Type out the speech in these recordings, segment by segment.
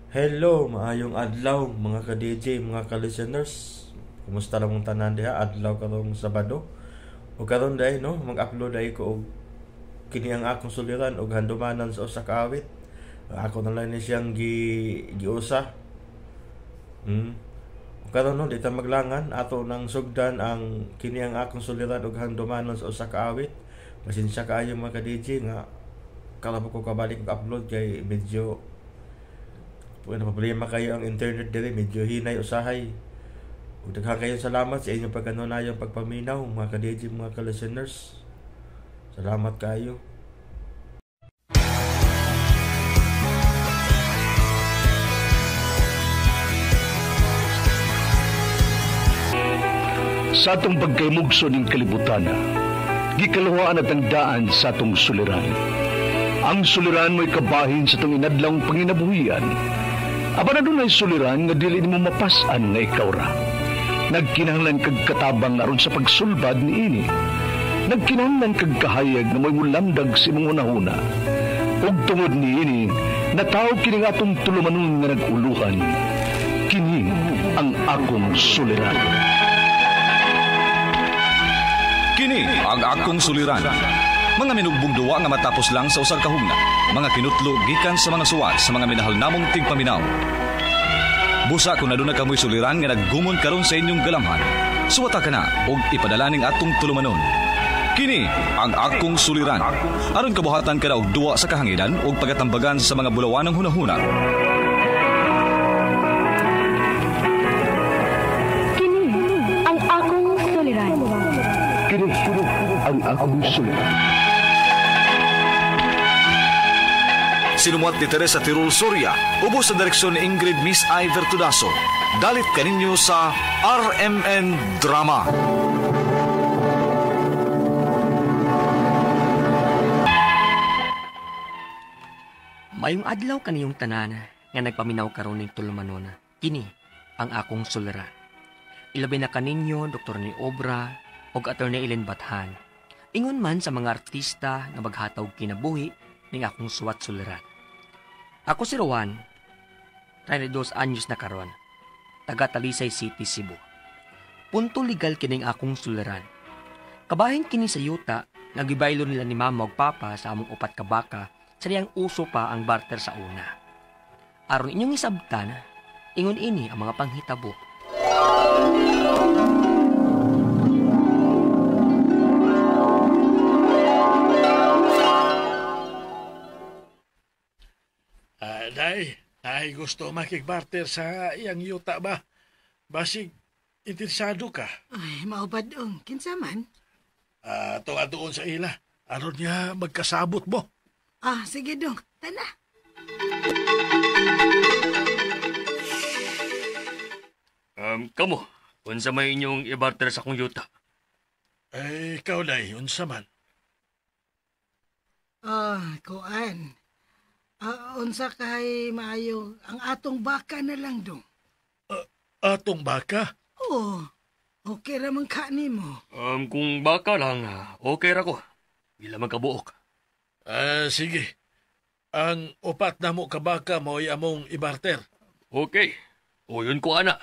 Hello, maayong adlaw mga ka-DJ, mga ka-listeners. Kumusta lang mong tanan diha adlaw karong Sabado? O karon day no, mag-upload ay ko og kini ang akong suliran og handumanan sa usa ka awit. Ako na lang ni siyang giusa. O karon no, dita maglangan ato nang sugdan ang kini ang akong suliran og handumanan sa usa ka awit. Pasensya kaayo mga ka-DJ nga kalabo ko kabalik og upload kay medyo kung problema kayo ang internet diri, medyo hinay usahay. Ug daghang kayong salamat sa inyong pagkanunayong pagpaminaw, mga ka-DJ, mga ka-listeners. Salamat kayo. Sa atong pagkaymugso ning kalibutan, gikalawaan at ang daan sa atong suliran. Ang suliran mo'y kabahin sa itong inadlang panginabuhian. Aba na doon ay suliran nga dili mo mapasan nga ikaw ra. Nagkinahanglan kag katabang aron sa pagsulbad ni ini. Nagkinahanglan kag kahayag na mo'y mulamdag si mong unahuna. Ug tungod ni ini, natawag kini nga atong tulumanon nga nag-uluhan. Kini ang akong suliran. Kini ang akong suliran. Mga minugbong duwa nga matapos lang sa usag kahugna. Mga kinutlo gikan sa mga suwat sa mga minahal namong tigpaminaw. Busa kung naduna kamoy suliran nga naggumon karon sa inyong galamhan. Suwata ka na og ipadalaning atong tulumanon. Kini ang akong suliran. Aron kabuhatan ka na og duwa sa kahanginan og pagatambagan sa mga bulawan ng hunahuna. Kini ang akong suliran. Kini ang akong suliran. Sinumuat ni Teresa Tirul Soria, ubos sa direksyon ni Ingrid Miss Iver Tudaso. Dalit kaninyo sa RMN Drama. Mayong adlaw kaniyong tanan nga nagpaminaw karon ning tulumanona. Kini ang akong suliran. Ilabi na kaninyo Dr. ni Obra ug Attorney Ellen Bathan. Ingon man sa mga artista nga maghatag kinabuhi ning akong suwat suliran. Ako si Rowan, 32 anyos na karon, taga Talisay City, Cebu. Punto legal kining akong suliran. Kabahin kini sa yuta, nagibaylo nila ni mama ug papa sa among upat ka baka, sa diyang uso pa ang barter sa una. Aron inyong isabtan, ingon ini ang mga panghitabo. Day gusto makikbarter sa iyang yuta ba? Basig, interesado ka. Ay, maubad dong. Kinsa man? Tunga doon sa ila. Aron niya magkasabot mo. Sige dong. Tana. Kamo, unsa may inyong i-barter sa akong yuta? Ikaw day, unsa man. Kuan. Unsa kay maayo ang atong baka na lang dong. Atong baka? Oo. Okay ra man ka nimo. Kung baka lang, okay ra ko. Bila magkabuok. Sige. Ang upat na mo kabaka mo ay among ibarter. Okay. Uyon ko ana.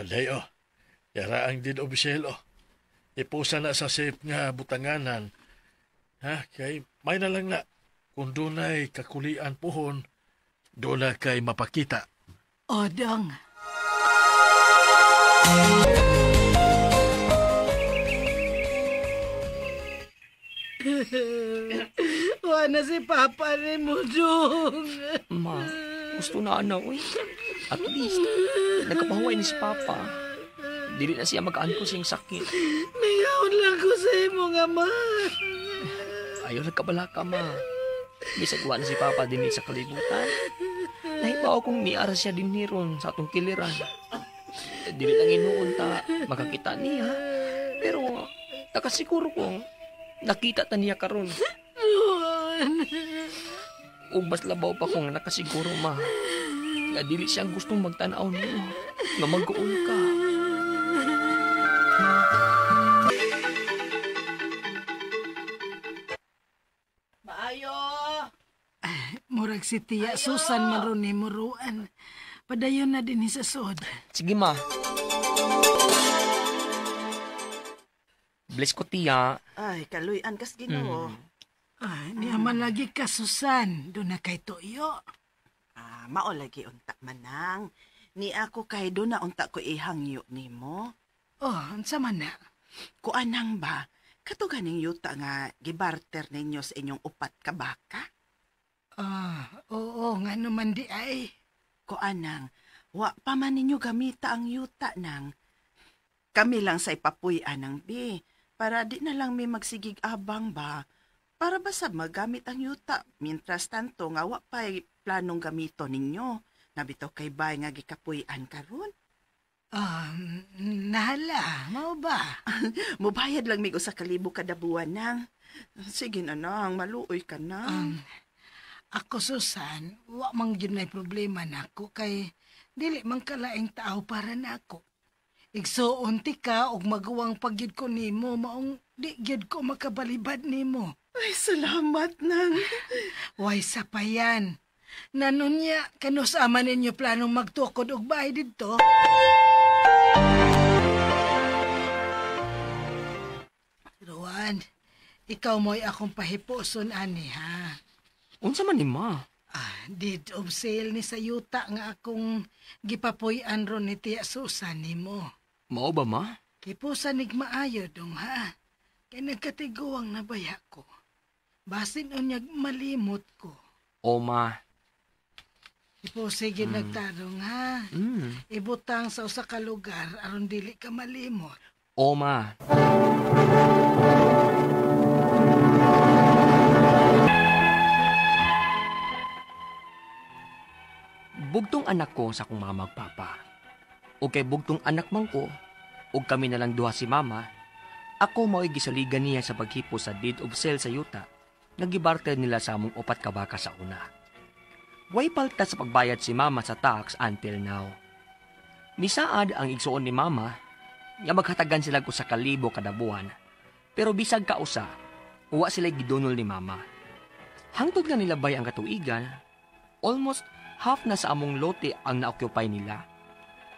Day Yara ang din opisyel Ipusa na sa safe nga butanganan. Kay may na lang na. Kung dunay kakulian pohon, dola kay mapakita. Dong. Wala si Papa ni mo, Dong. Ma, gusto na ana, uy. At least, nagkapahuway ni si Papa. Dili na siya mag-aan ko siyang sakit. Mayroon lang ko sa imo nga, ma. Ayaw nagkabalaka, ma. Bisagwa na si Papa din sa kalibutan. Nahibaw kong niara siya din niron sa atong kiliran. Dili lang inuon ta, makakita niya. Pero, nakasiguro kong nakita ta niya karon. Ubas labaw pa kong nakasiguro, ma. Nga dili siyang gustong magtanaw niyo. Nga mag-uon ka. kayo. Murag si Tiya Susan man ron ni muruan. Padayon na din sa sod. Sige, ma. Bless ko, tiya. Ay, kaluyan kas Ginoo. Niyaman lagi ka, Susan. Doon na kay Toyo. Mao lagi unta manang. Ni ako kay do na unta ko ihangyo nimo. Unsa man na? Kuanang ba? Kato ganing yuta nga gibarter ninyo sa inyong upat ka baka? Oo, nga naman di ay. Kuanang, wa pa man ninyo gamita ang yuta nang. Kami lang sa ipapuyan ng bi. Para di na lang may magsigig abang ba. Para basta magamit ang yuta. Mientras tanto nga wa pa'y planong gamito ninyo. Nabito kay bay nga gikapuyan karon. Nahala, mao ba? Mubayad lang mig 1,000 kada buwan nang. Sige na nang, maluoy ka na. Ako, Susan, wa mang yun may problema nako kay dili man kalaing tao para nako. Igsuon ti ka og maguwang pagyud ko nimo maong di gyud ko makabalibad nimo. Ay, salamat nang. Way sa pa yan. Nanunya, kanusama ninyo planong magtukod og bahay dito? Rowan, ikaw mo'y akong pahipuson, ani, ha? Unsa man ni ma? Deed of sale ni sayuta nga akong gipapuy-an ron ni Tiya Susan ni mo. Mao ba, ma? Kipusan nig maayo dong, ha? Kay nagkatiguang nabaya ko. Basin unyag malimot ko. O, ma. Sige nagtarong, ha? Ibutang sa usa ka lugar aron dili ka malimot. O, ma. Bugtong anak ko sa akong mga magpapa. O kay bugtong anak man ko, o kami na lang duha si mama, ako mao'y gisaligan niya sa paghipo sa deed of sale sa yuta, nagibarter nila sa among 4 ka baka sa una. Way palta sa pagbayad si mama sa tax until now. Nisaad ang igsuon ni mama, nga maghatagan sila ko sa 1,000 kada buwan, pero bisag ka usa, uwa sila gidunol ni mama. Hangtod nga nila bay ang katuigan, almost half na sa among lote ang na-occupy nila.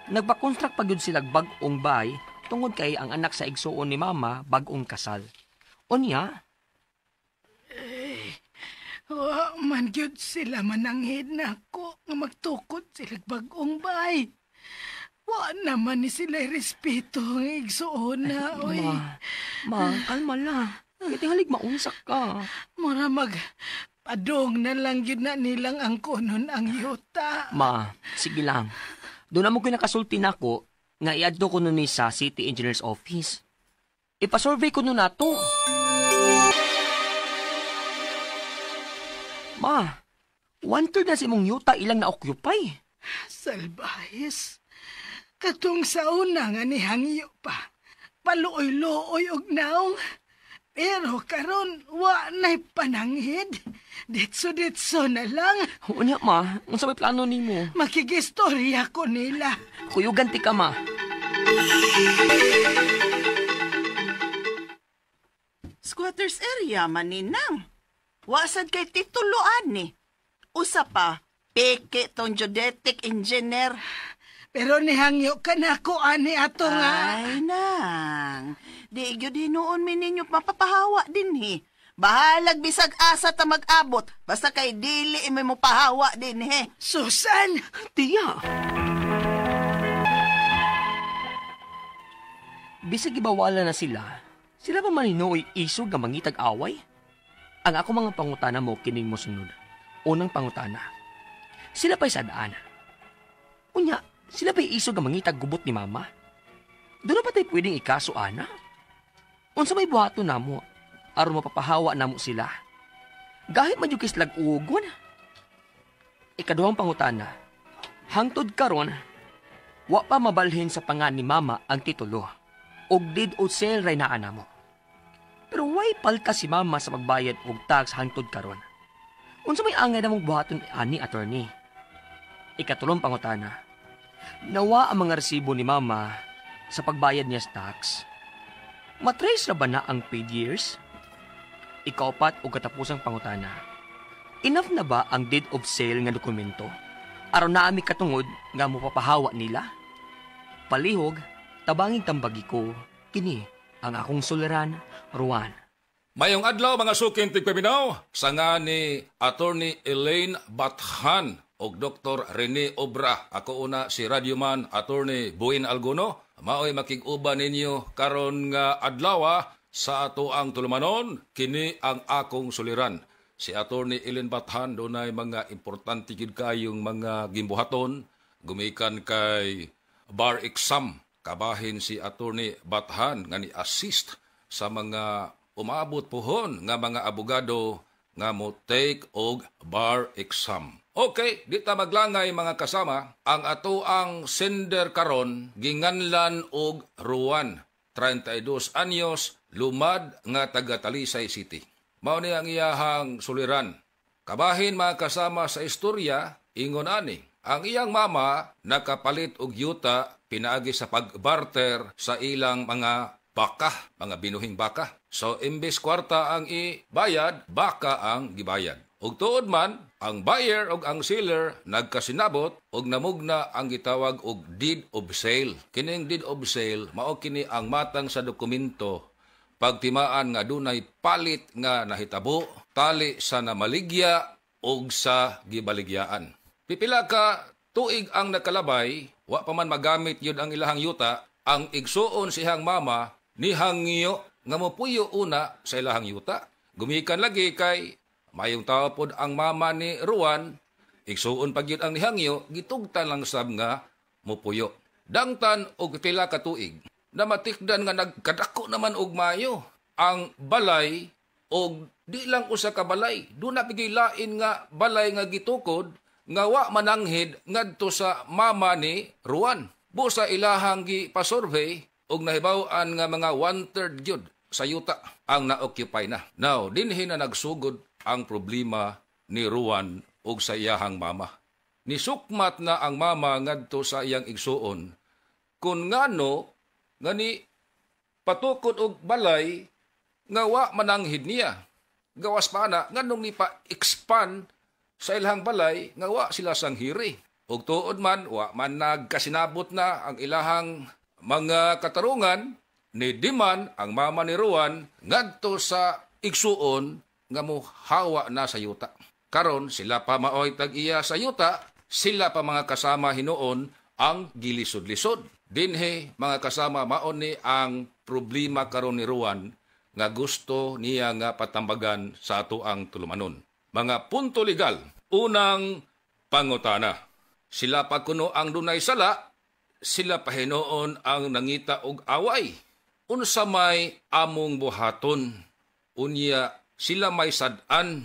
Nagpa-construct pa gyud sila bag-ong bay tungod kay ang anak sa igsuon ni mama bag-ong kasal. Unya, wa man gyud sila mananghid nako nga magtukod sila bag-ong bay. Wa naman ni sila respeto nga igsuon na, oy. Ma, kalma lang. Kitingalig maunsak ka. Mura padong na lang yun na nilang ang kunon ang yuta. Ma, sige lang. Doon na mo kinakasulti na ko nga iadto ko nun ni sa City Engineer's Office. Ipasurvey ko nun na to. Ma, 1/3 na si mong yuta ilang na-occupy. Salbahis. Katong sa una nga ni hangyo pa. Paluoy-luoy og naong. Pero karon wa na'y pananghid. Ditso-ditso na lang. Unya, ma. Unsa may plano nimo? Makigistorya ko nila. Kuyugan ti ka, ma. Squatters area maninang. Wasad kay tituloan ni. Usa pa, peke tong geodetic engineer. Pero nihangyo ka na ko ani ato nga. Ay nang, di gyud hinuon mi ninyo mapapahawa dinhi. Bahalag bisag asa ta mag-abot, basta kay dili imo mo pahawa dinhi. Susan! Tiya! Bisag ibawala na sila pa maninoy isog nga mangitag away? Ang ako mga pangutana mo kining mo sunod. Unang pangutana, sila pa'y sadaan. Unya, sila pa'y isog nga mangitag gubot ni mama? Doon na ba tayo pwedeng ikaso, ana? Unsa may buhato na mo, aron mapapahawa na mo sila. Gahit man yung kislag ugon. Ikaduhang pangutana, hangtod karon, wa pa mabalhin sa pangan ni mama ang titulo, og deed o sale ray na ana mo. Pero way palta si mama sa pagbayad og tax hangtod karon. Unsa may angay na mong buhaton ani, attorney? Ikatulong pangutana, nawa ang mga resibo ni mama sa pagbayad niya sa tax. Matrace na ba na ang paid years? Ikaapat o katapusang pangutana, Enough na ba ang deed of sale nga dokumento? Aron na ami katungod nga mopapahawa nila? Palihog, tabanging tambagi ko, kini ang akong suliran, Ruan. Mayong adlaw mga suking tigpaminaw, sa nga ni Attorney Elaine Bathan o Dr. Rene Obra. Ako una si Radyoman Attorney Buin Alguno. Maoy makig-uban ninyo karon nga adlaw sa ato ang tulumanon, kini ang akong suliran. Si Attorney Elaine Bathan dunay mga importante gid kayong mga gimbuhaton gumikan kay bar exam. Kabahin si Attorney Bathan nga ni-assist sa mga umabot pohon nga mga abogado nga mo take og bar exam. Okay, di ta maglangay mga kasama, ang ato ang sender karon ginganlan og Ruan, 32 anyos, lumad nga taga Talisay City. Mao ni ang iyahang suliran. Kabahin mga kasama sa istorya, ingon ani, ang iyang mama nakapalit og yuta pinaagi sa pagbarter sa ilang mga baka, mga binuhing baka. So, imbes kwarta ang ibayad, baka ang gibayad. Ug tuod man, ang buyer ug ang seller nagkasinabot ug namugna ang gitawag og deed of sale. Kining deed of sale, mao kini ang matang sa dokumento pagtimaan nga dunay palit nga nahitabo, tali sa namaligya ug sa gibaligyaan. Pipila ka tuig ang nakalabay, wa pa man magamit yun ang ilahang yuta, ang igsuon sihang mama ni hangyo nga mopuyo una sa ilahang yuta. Gumikan lagi kay mayong tao pod ang mama ni Ruan, igsuon pagyud ang nihangyo, gitugtan lang sab nga mopuyo. Dangtan og pila ka tuig, na matikdan nga nagkadako naman og mayo ang balay og di lang usa ka balay, do na pigilain nga balay nga gitukod nga wa mananghid ngadto sa mama ni Ruan. Busa ilahang gipasurvey og nahibaw-an nga mga 1/3 gyud sa yuta ang na-occupy na. Now, dinhi na nagsugod ang problema ni Ruan og sa iyahang mama. Nisukmat na ang mama ngadto sa iyang igsuon kun ngano nga ni patukod og balay nga wa mananghid niya. Gawas pa na nganong ni pa expand sa ilahang balay nga wa sila sanghiri. Ug tuod man wa man nagkasinabot na ang ilahang mga katarungan ni Diman ang mama ni Ruan ngadto sa igsuon nga mohawa na sa yuta. Karon sila pa maoy tag-iya sa yuta, sila pa mga kasama hinuon ang gilisod-lisod. Dinhi mga kasama maon ni ang problema karon ni Ruan nga gusto niya nga patambagan sa ato ang tulumanon. Mga punto legal. Unang pangutana. Sila pa kuno ang dunay sala, sila pa hinuon ang nangita og away. Unsa may among buhaton? Unya sila may sad-an.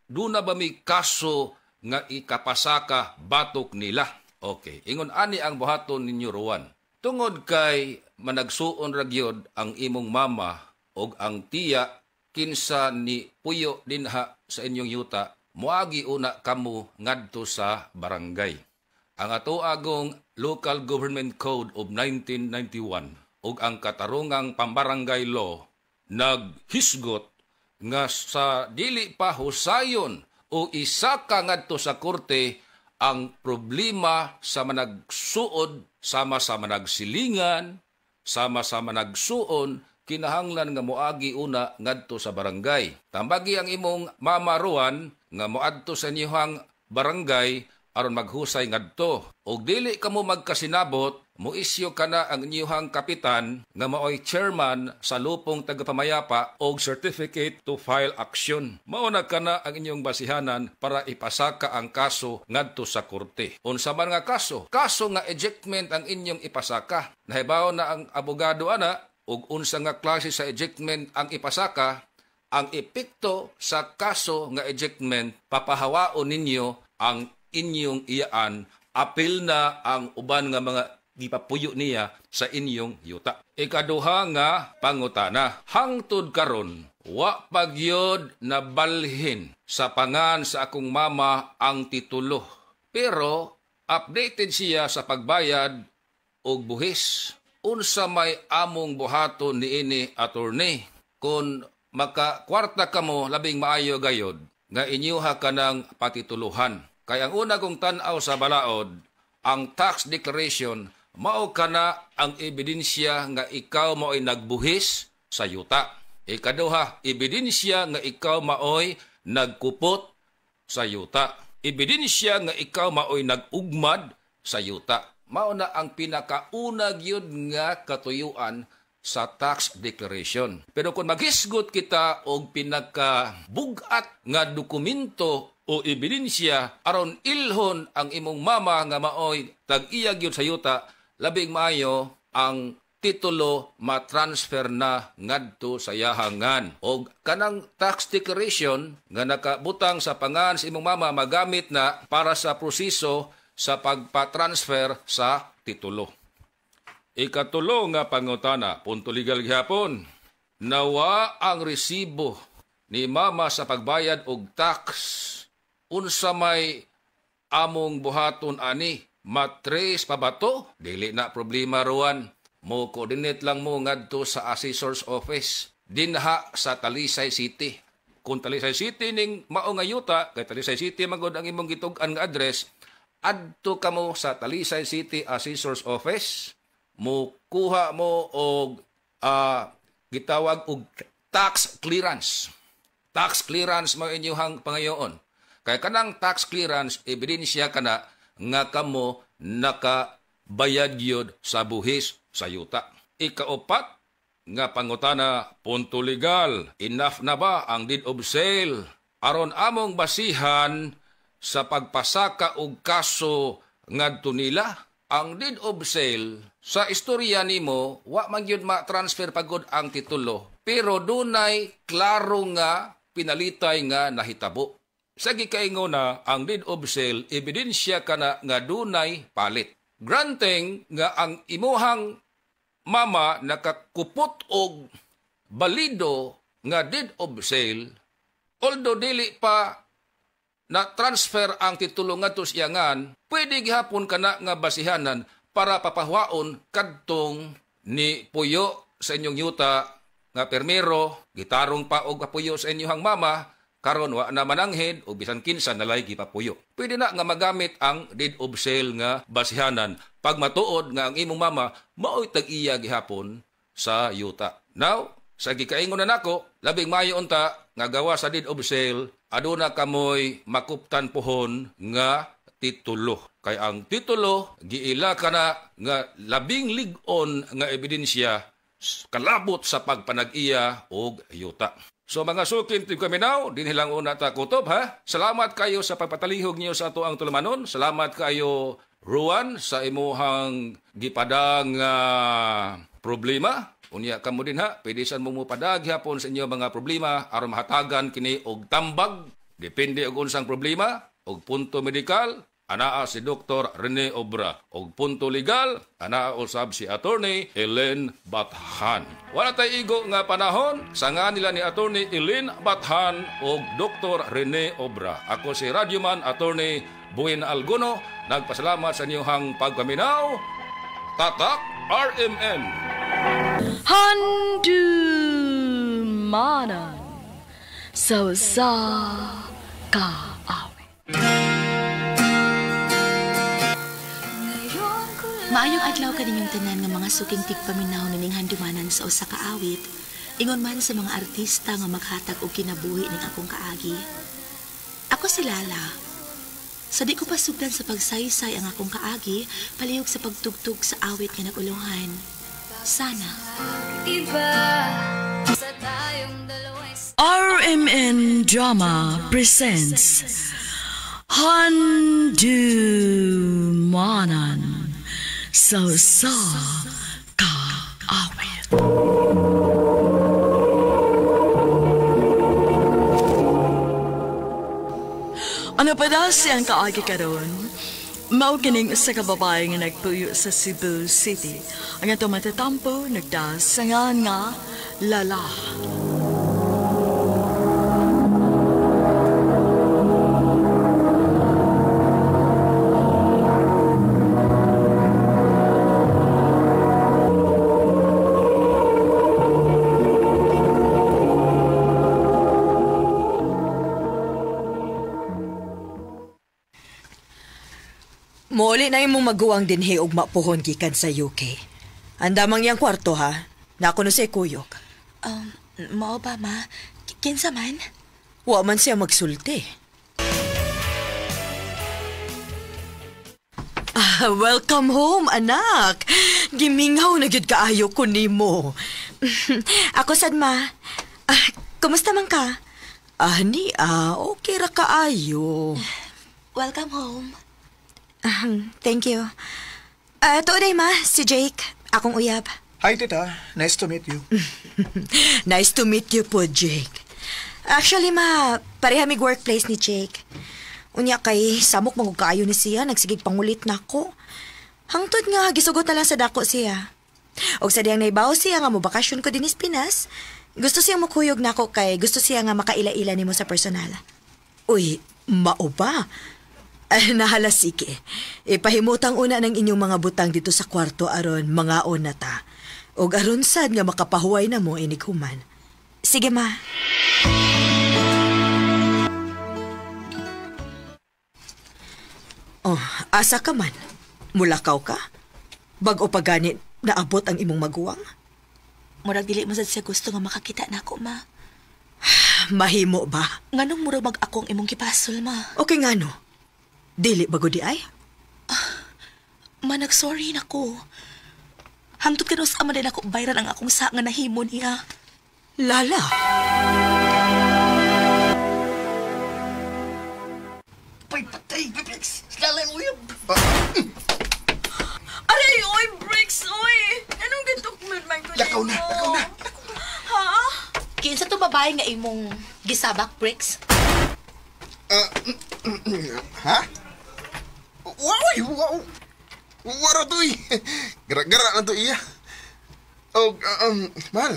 Duna ba may kaso nga ikapasaka batok nila? Okay, ingon ani ang buhaton ninyo Ruan. Tungod kay managsuon ragyod ang imong mama og ang tiya kinsa ni puyo dinha sa inyong yuta, moagi una kamo ngadto sa barangay. Ang ato agong Local Government Code of 1991 ug ang katarungang pambarangay law naghisgot nga sa dili pa husayon o isaka ngadto sa korte ang problema sa managsuod, sama-sama nagsilingan, sama-sama nagsuon, kinahanglan nga moagi una ngadto sa barangay. Tambagi ang imong mama Ruan nga moadto sa inyong barangay aron maghusay ngadto. Og dili kamo magkasinabot, moisyo kana ang inyong kapitan nga maoy chairman sa lupong tagapamayapa og certificate to file action. Mauna kana ang inyong basihanan para ipasaka ang kaso ngadto sa korte. Unsa man nga kaso? Kaso nga ejectment ang inyong ipasaka. Nahibaw na ang abogado ana og unsa nga klase sa ejectment ang ipasaka, ang epekto sa kaso nga ejectment papahawaon ninyo ang inyong iyaan, apil na ang uban nga mga gipapuyo niya sa inyong yuta. Ikaduha nga pangutana, hangtod karon wa pagyod na balhin sa pangan sa akong mama ang titulo, pero updated siya sa pagbayad og buhis. Unsa may among buhaton niini attorney? Kung makakwarta kamo labing maayo gayod nga inyuha ka ng patituluhan. Kaya ang una kong tanaw sa balaod, ang tax declaration, mao ka na ang ebidensya nga ikaw mao'y nagbuhis sa yuta. Ikaduha, ebidensya nga ikaw mao'y nagkupot sa yuta. Ebidensya nga ikaw mao'y nagugmad sa yuta. Mao na ang pinakauna gyud nga katuyuan sa tax declaration. Pero kung maghisgot kita og pinakabugat nga dokumento o ebidensya aron ilhon ang imong mama nga maoy tag-iya gyud sa yuta, labing maayo ang titulo matransfer na ngadto sa yahangan. Og kanang tax declaration nga nakabutang sa pangan sa imong mama magamit na para sa proseso sa pagpatransfer sa titulo. Ikatulo nga pangutana, punto legal gihapon. Nawa ang resibo ni mama sa pagbayad og tax. Unsa may among buhaton ani? Matres pa ba to? Dili na problema ruan. Mo coordinate lang mo ngadto sa assessor's office dinha sa Talisay City. Kung Talisay City ning mao nga yuta, kay Talisay City magod ang imong gitug-an nga address, adto kamo sa Talisay City Assessor's Office, mo kuha mo og gitawag og tax clearance. Tax clearance mo inyong pangayoon. Kaya kanang tax clearance, ebidensya ka na nga kamo nakabayad yun sa buhis sa yuta. Ikaapat nga pangutana, punto legal, enough na ba ang deed of sale? Aron among basihan sa pagpasaka og kaso ngadto nila, ang deed of sale sa istorya nimo wa man gyud ma-transfer pagod ang titulo, pero dunay klaro nga pinalitay nga nahitabo. Sa gikaingon na ang deed of sale, ebidensya kana nga dunay palit. Granting nga ang imuhang mama nakakupot og balido nga deed of sale, although dili pa na transfer ang titulo ngadto sa iyangan, pwede gihapon kana nga basihanan para papahuaon kadtong ni puyo sa inyong yuta nga permero, gitarong pa og papuyo sa inyong mama, karon wa na mananghid o bisan kinsa nalay gipapuyo. Pwede na nga magamit ang deed of sale nga basihanan pag matuod nga ang imong mama mao'y tag-iya gihapon sa yuta. Now, sa gikaingon na nako, labing maayo unta nga gawa sa deed of sale, aduna kamoy makuptan pohon nga titulo. Kay ang titulo giila kana nga labing lig-on nga ebidensya kalabot sa pagpanag-iya og yuta. So mga sukin tigpaminaw, dinhi lang una ta kutob ha. Salamat kayo sa pagpatalihog niyo sa ato ang tulumanon. Salamat kayo Ruan sa imuhang gipadang problema. Unya kamo din ha, pwede san mo padag hapon sa inyo mga problema aron mahatagan kini og tambag. Depende og unsang problema, og punto medikal, anaa si Dr. Rene Obra. Og punto legal, anaa usab si Attorney Elaine Bathan. Wala tay igo nga panahon, sanga nila ni Attorney Elaine Bathan og Dr. Rene Obra. Ako si Radyoman Attorney Buin Alguno, nagpasalamat sa inyong pagpaminaw. Tatak RMN. Handumanan sa kaawit. Maayong adlaw kaninyong tanan nga mga suking tigpaminaw ning handumanan sa usa ka awit. Ingon man sa mga artista nga maghatag og kinabuhi ning akong kaagi. Ako si Lala. Sa di ko pasugdan sa pagsaysay ang akong kaagi, palihog sa pagtugtog sa awit nga nagulungan. Sana. RMN Drama presents Handumanan sa kaawit. Ano pa daw siyang kaagi karon? Mao kining sa kababae nga nagpuyo sa Cebu City. Ang ato matatampo nagdasangan nga Lala. Muli na imong maguwang dinhi og mapuhon gikan sa UK. Andamang yang kwarto ha. Nako no say kuyok. Mao ba, ma? Kinsa man? Wa man siya magsulti. Welcome home, anak. Gimingaw na gyud kaayo ko nimo. Ako sad, ma. Kumusta man ka? Okay ra kaayo. Welcome home. Thank you. Tuoday, ma, si Jake. Akong uyab. Hi, tita. Nice to meet you. Nice to meet you po, Jake. Actually, ma, parehamig workplace ni Jake. Unya kay samok mong kaayo ni siya, nagsigig pangulit na ako. Hangtod nga, gisugot na lang sa dako siya. Og sa diyang naibaw siya nga mo bakasyon ko din is Pinas, gusto siyang makuyog na ako kay gusto siya nga makaila-ila ni mo sa personal. Uy, mao ba? Nahala sige. Ipahimutang una ng inyong mga butang dito sa kwarto aron mga na ta. Og aron sad nga makapahuway na mo inighuman. Sige, ma. Oh, asa ka man? Mulakaw ka? Bag-o pa ganit naabot ang imong maguwang? Murag dili mo sad siya gusto nga makakita na ako, ma. Mahimo ba? Nganong murag mag-akong imong kipasol, ma? Okay nga no. Dili bago di ay? Ma, nag-sorry na ko. Hangtod ka sa ama din ako bayran ang akong sa nga nahimo niya. Lala? Patay, Bricks! Lala yung uyab! Aray, oy, Bricks, oy! Anong gitukman man ko Lakaw na! Ha? Kinsa to babae nga imong gisabak, Bricks? Ha? Wow! Waro to eh! Gara-gara na to iya. O, mahal,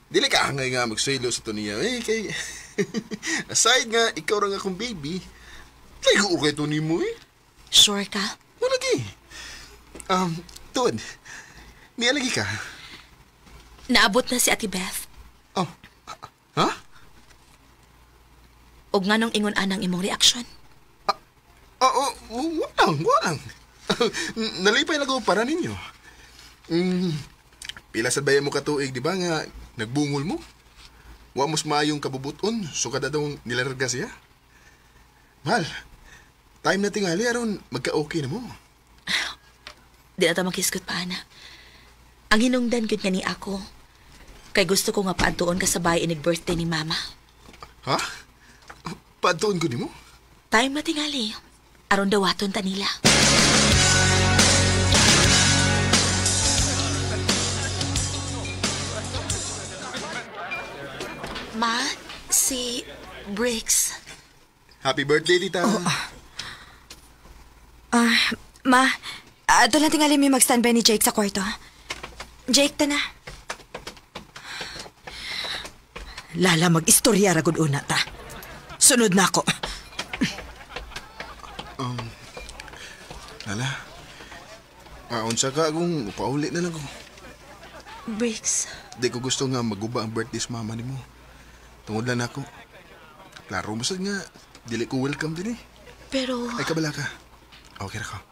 dili ka hangay nga magsaylo sa to niya. Kay... aside nga, ikaw ra nga akong baby, ligo kay to ni mo eh. Sure ka? Wala lagi. Tuod, niya lagi ka? Naabot na si Ate Beth. Oh, ha? Og nganong ingon anang imong reaksyon? Walang. Nalipay lago para ninyo. Pila sa bayan mo katuig, di ba nga, nagbungol mo? Wa mos maayong kabubuton, so kada daw nilarga siya. Mahal, time na tingali, aron magka-okay na mo. Di na ta makisgot pa, ana. Ang hinungdan gud nga ni ako, kay gusto ko nga paadtuon ka sa bahay inig-birthday ni Mama. Ha? Paadtuon ko ni mo? Time na tingali, aron dawaton ta nila. Ma, si Bricks. Happy birthday, tita. Ma, ato lang tingali may mag-standby ni Jake sa kwarto. Jake, ta na. Lala, mag-istorya ragod una ta. Sunod na ako. Lala, unsa ka kung paulit na lang ko. Bricks. Di ko gusto nga maguba ang birthday sa mama ni mo. Tungod lang ako. Klaro mo sad nga, dili ko welcome din eh. Pero... Ay, kabala ka. Okay na ka.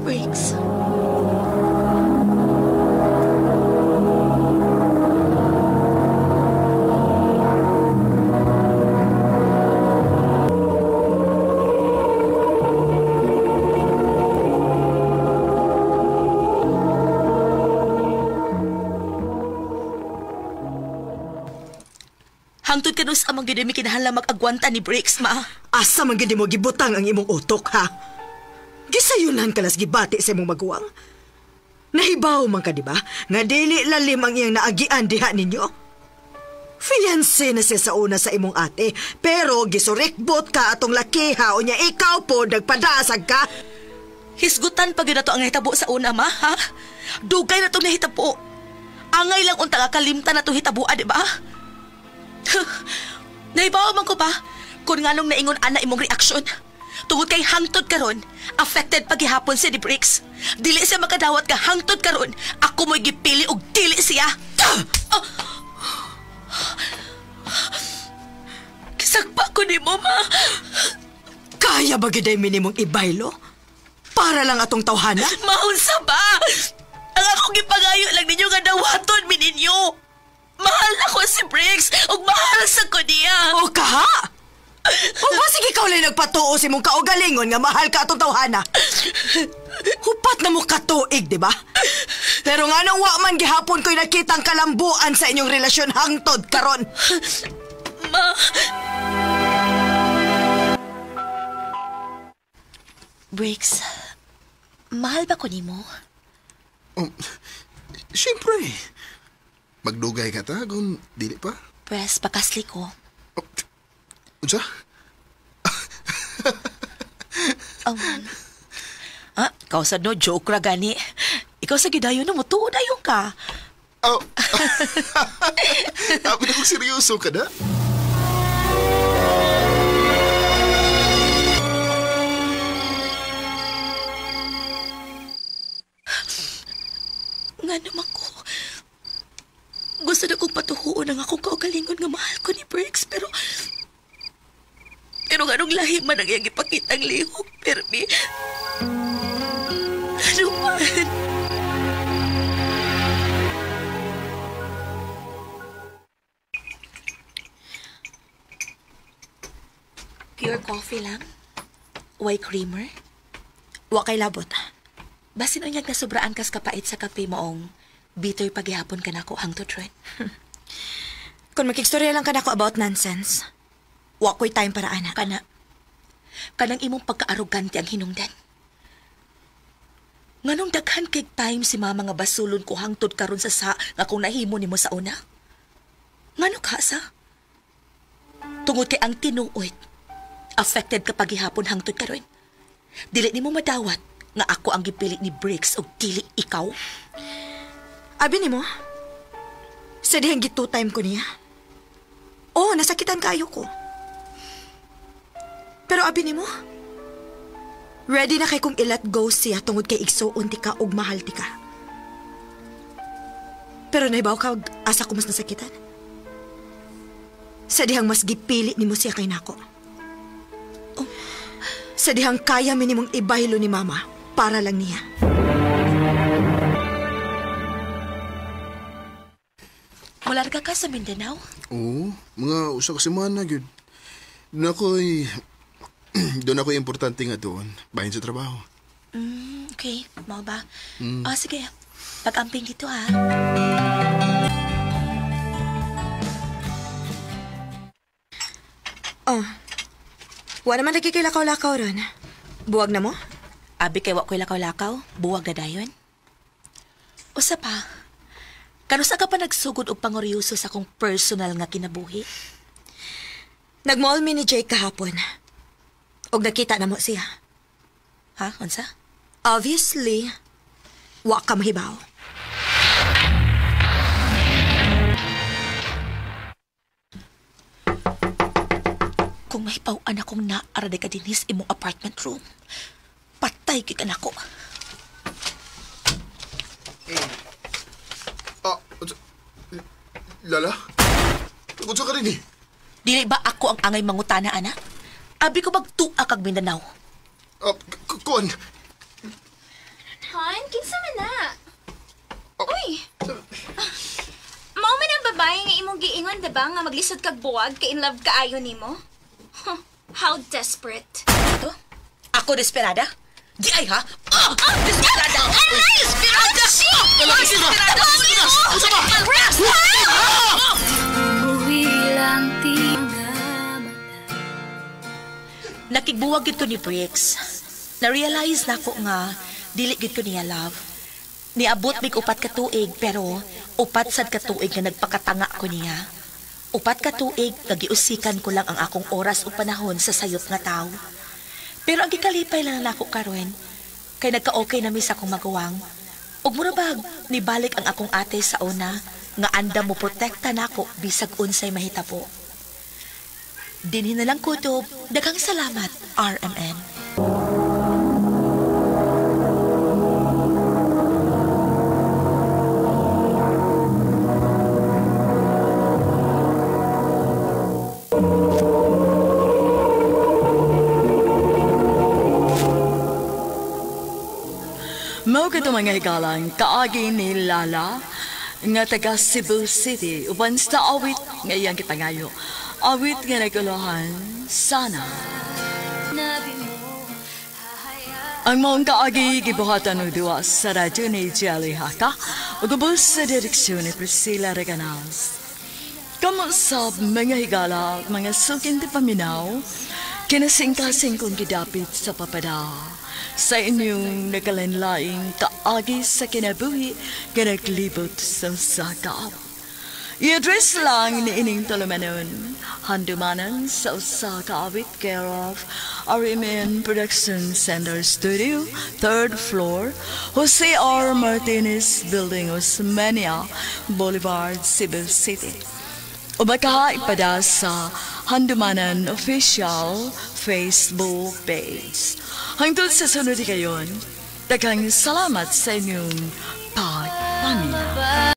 Bricks. Hangtod ka sa amang gid mi kinahanglan mag-agwanta ni Bricks, ma. Asa man gid mo gibutang ang imong utok, ha? Gisayunan ka las gibati sa imong maguwang. Nahibaw man ka, di ba? Nga dili lalim ang iyang naagian diha ninyo. Fiancé na siya sa una sa imong ate, pero gisurikbot ka atong lakiha o niya ikaw po nagpadasag ka. Hisgutan pa gyud nato ang hitabo sa una, ma, ha? Dugay na itong nahitabo. Angay lang unta nga kalimtan na itong hitabo, di ba? Naibawa man ko ba kung nganong naingon ana imong reaksyon? Tungod kay hangtod karon, affected pagihapon si Bricks. Dili siya makadawat ka hangtod karon, ako mo'y gipili og dili siya. Kisagpa ko ni mo, ma. Kaya ba giday minimong ibaylo? Para lang atong tawhana? Maunsa ba? Ang akong gipangayo lang ninyo nga dawaton mi ninyo. Mahal na ko si Briggs ug mahal sa ko niya. O kaha? O ba sige ikaw lang nagpatuo si mong kaugalingon nga mahal ka atong tawhana? Hupat na mo katuig, di ba? Pero nga nang wa man gihapon ko'y nakitang kalambuan sa inyong relasyon hangtod karon. Ma... Briggs, mahal ba ko nimo? Siyempre. Magdugay ka ta, kung dili pa. Pwes, pakasli ko. Unsa? Kausad no, joke ra gani. Ikaw sa gidayon no, mutuo dayon ka. Oh. Abi na kung seryoso ka na? Nga naman ko. Gusto na kong patuhuon ang akong kaugalingon nga mahal ko ni Briggs, pero nga nung lahi man ang iyang ipakitang lihok, Permi. Ano man? Pure coffee lang? White creamer? Wa kay labot. Basin unyag na sobraan kas kapait sa kape moong bitter paghihapon ka na ko hangtod rin. Kung makikstorya lang ka na ko about nonsense, wa ko'y time para anak. Kanang imong pagka-arrogante ang hinungdan. Nganong daghan kay time si mama nga basulon ko hangtod karon sa nga kung nahimo nimo sa una? Ngano ka sa? Tungod kay ang tinuoy, affected ka paghihapon hangtod karon. Dili nimo madawat nga ako ang gipili ni Briggs o dili ikaw. Abi nimo? Sa dihang gitu time ko niya. Oo, nasakitan kayo ko. Pero abi nimo, ready na kay kong i-let go siya tungod kay igsuon ti ka ug mahal ti ka. Pero naibaw ka asa ko mas nasakitan. Sa dihang mas gipili nimo siya kay nako. Sa dihang kaya minimong ibaylo ni mama para lang niya. Mularga ka sa Mindanao? Oo, mga usa ka semana gyud. Doon ako'y importante nga doon, bahin sa trabaho. Okay, mau ba? Sige, pag-amping dito ha. Wa naman nagkikilakaw-lakaw ron. Buwag na mo? Abi kay wa ko'y lakaw-lakaw, buwag na dayon. Usa pa, kanusa ka pa nagsugod og pangoryoso sa akong personal nga kinabuhi? Nag-mall mi ni Jake kahapon. Og nakita na mo siya. Ha? Unsa? Obviously, wa ka mahibaw. Kung mahibaw-an akong naaraday ka dinis imong apartment room, patay kay kanako. Lala? Unsa ka rin eh? Dili ba ako ang angay mangutana, anak? Abi ko magtua kag Mindanao. Kon! Han, kinsa man na? Uy! Mao man ang babae nga imong giingon, diba? Nga maglisod kag buwag, kay in love kaayo nimo? How desperate. Ito? Ako desperada? Di ay ha? Desperada! Desperada! Desperada! Nakigbuwag gid ko ni Briggs. Na-realize na ko nga dili gid ko niya love. Niabot mig upat ka tuig pero upat sad ka tuig nga nagpakatanga ko niya. Upat ka tuig nagiusikan ko lang ang akong oras o panahon sa sayop nga tao. Pero ang gikalipay lang nako karon kay nagka-okay na mi sa akong maguwang. Ug murabag nibalik ang akong ate sa una nga anda mo protekta nako bisag unsay mahitabo. Dinhi na lang kutob. Daghang salamat, RMN. Mao ka mga higalang kaagi ni Lala nga taga Cebu City uban sa awit nga iyang kitangayo. Awit nga naguluhan sana. Ang maong kaagi gibuhatan ng diwa sa radyo ni Jelly Haka o gubos sa direksyon ni Priscilla Reganas. Kamusab mga higala, mga sukin di paminaw, kinasing-kasing kong gidapit sa papada. Sa inyong nakalanlaing kaagi sa kinabuhi, kanaglibot sa sakap. I-address lang ni ining tulumanon, handumanan sa usa kaawit care of RMN Production Center Studio, 3rd floor, Jose R. Martinez Building, Osmeña Boulevard, Cebu City. O baka ipada sa Handumanan Official Facebook page. Hangtod sa sunod kayon, daghang salamat sa inyong pagpaminaw.